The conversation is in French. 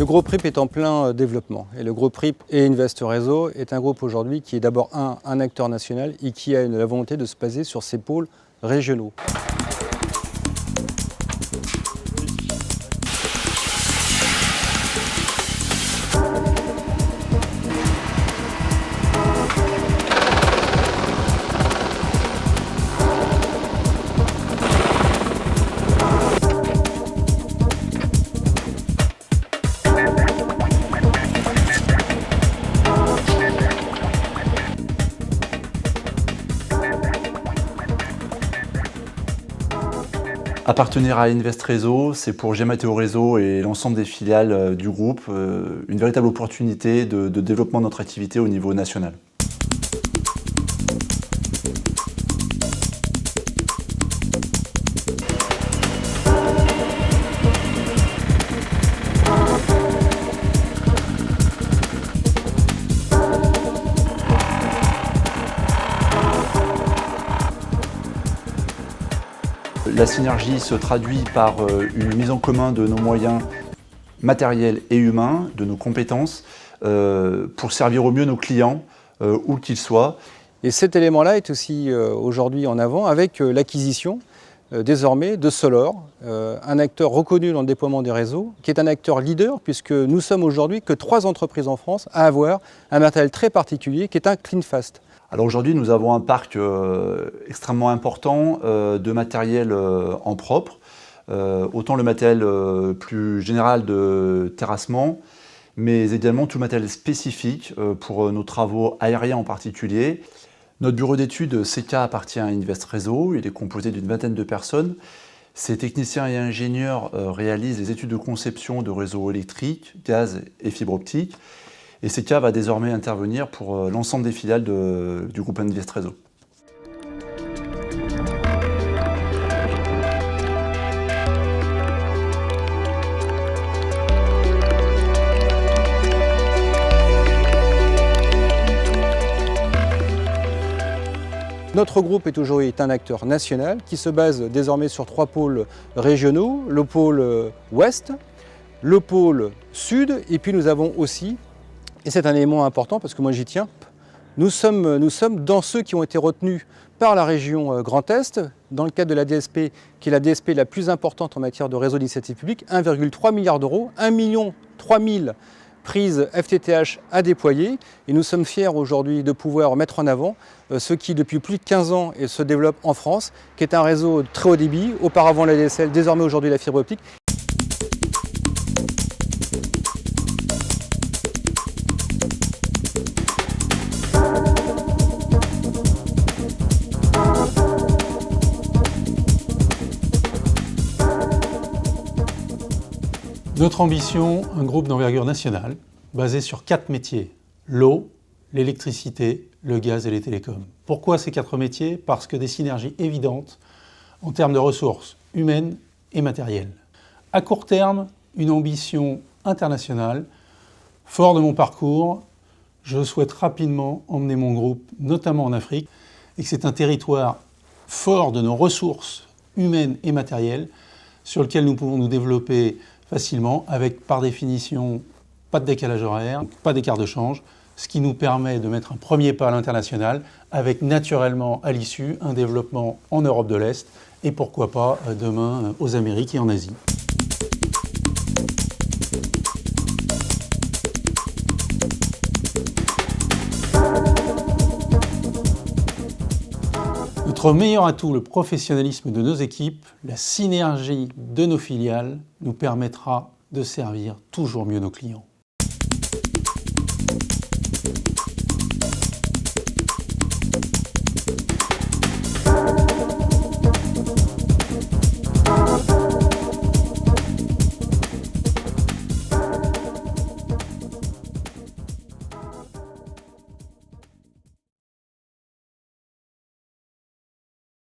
Le groupe RIP est en plein développement et le groupe RIP et Invest Réseau est un groupe aujourd'hui qui est d'abord un acteur national et qui a la volonté de se baser sur ses pôles régionaux. Appartenir à Invest Réseau, c'est pour Gemateo Réseau et l'ensemble des filiales du groupe une véritable opportunité de développement de notre activité au niveau national. La synergie se traduit par une mise en commun de nos moyens matériels et humains, de nos compétences, pour servir au mieux nos clients, où qu'ils soient. Et cet élément-là est aussi aujourd'hui en avant avec l'acquisition désormais de Solor, un acteur reconnu dans le déploiement des réseaux, qui est un acteur leader puisque nous sommes aujourd'hui que 3 entreprises en France à avoir un matériel très particulier qui est un CleanFast. Alors aujourd'hui, nous avons un parc extrêmement important de matériel en propre, autant le matériel plus général de terrassement, mais également tout le matériel spécifique pour nos travaux aériens en particulier. Notre bureau d'études CK appartient à Invest Réseau, il est composé d'une vingtaine de personnes. Ces techniciens et ingénieurs réalisent les études de conception de réseaux électriques, gaz et fibre optique. Et CK va désormais intervenir pour l'ensemble des filiales du groupe Invest Réseau. Notre groupe est aujourd'hui un acteur national qui se base désormais sur 3 pôles régionaux, le pôle ouest, le pôle sud et puis nous avons aussi, et c'est un élément important parce que moi j'y tiens, nous sommes dans ceux qui ont été retenus par la région Grand Est, dans le cadre de la DSP, qui est la DSP la plus importante en matière de réseau d'initiative publique, 1,3 milliard d'euros, 1 300 000 prises FTTH à déployer. Et nous sommes fiers aujourd'hui de pouvoir mettre en avant ce qui depuis plus de 15 ans se développe en France, qui est un réseau de très haut débit, auparavant la DSL, désormais aujourd'hui la fibre optique. Notre ambition, un groupe d'envergure nationale, basé sur 4 métiers, l'eau, l'électricité, le gaz et les télécoms. Pourquoi ces 4 métiers? Parce que des synergies évidentes en termes de ressources humaines et matérielles. À court terme, une ambition internationale. Fort de mon parcours, je souhaite rapidement emmener mon groupe, notamment en Afrique, et que c'est un territoire fort de nos ressources humaines et matérielles sur lequel nous pouvons nous développer facilement, avec par définition pas de décalage horaire, pas d'écart de change, ce qui nous permet de mettre un premier pas à l'international, avec naturellement à l'issue un développement en Europe de l'Est et pourquoi pas demain aux Amériques et en Asie. Notre meilleur atout, le professionnalisme de nos équipes, la synergie de nos filiales nous permettra de servir toujours mieux nos clients.